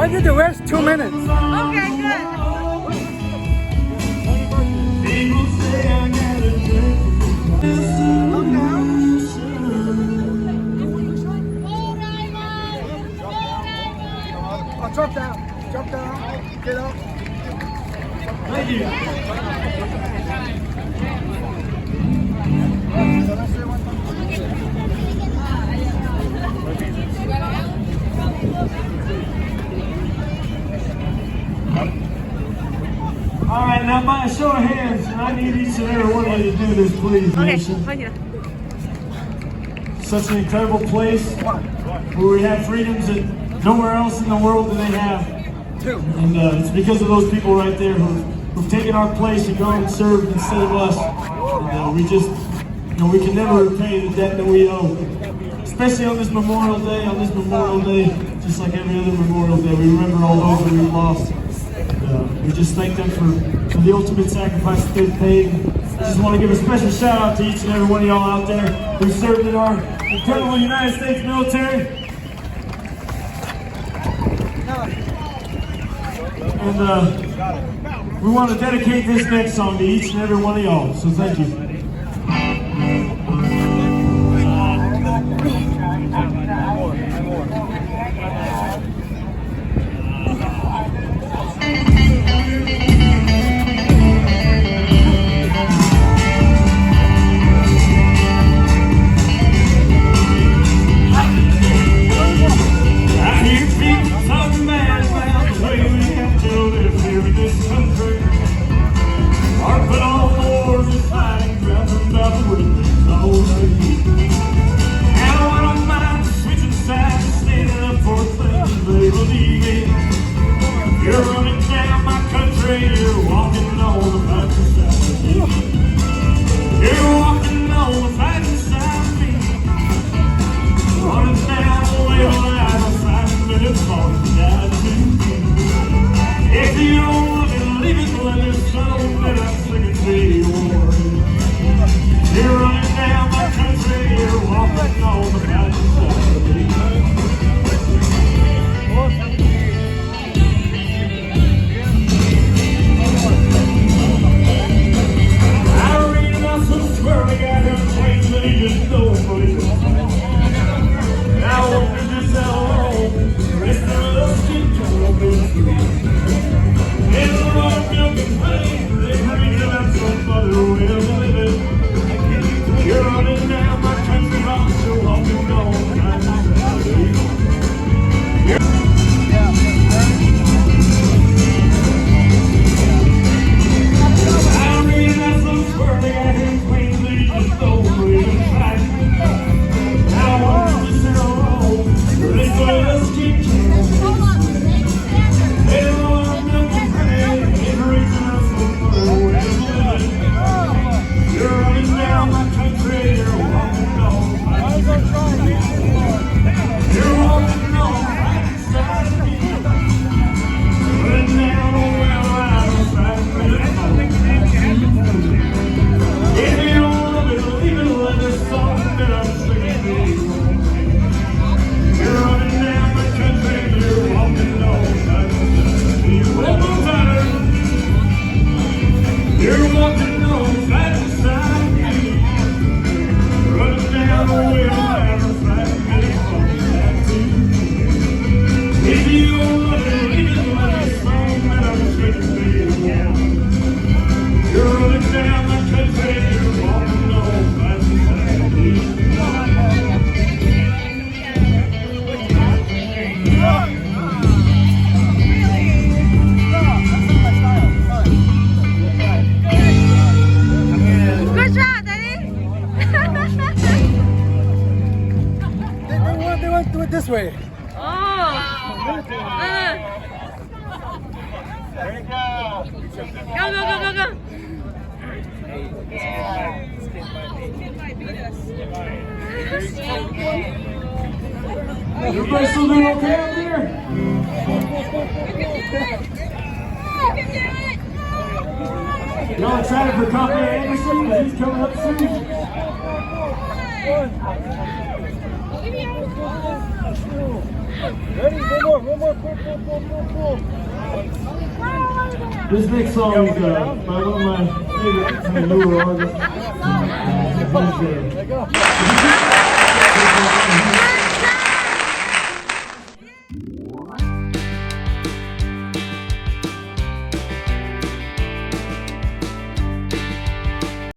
want you to rest 2 minutes. Okay, good. Oh, drop down, get up. Thank you. All right, now by a show of hands, and I need each and every one of you to do this, please, nation. Such an incredible place where we have freedoms that nowhere else in the world do they have. And it's because of those people right there who've taken our place and gone and served instead of us. And we just, we can never repay the debt that we owe. Especially on this Memorial Day, just like every other Memorial Day, we remember all those that we've lost. We just thank them for the ultimate sacrifice that they've paid. I just want to give a special shout out to each and every one of y'all out there who served in our incredible United States military. And we want to dedicate this next song to each and every one of y'all. So thank you. This way. Oh. There you go. Go. Everybody still doing okay out there? You can do it. Y'all excited for Coffee Anderson? He's coming up soon. Ready? One more. Pull. This next song is by one of my favorite newer artists. There you go.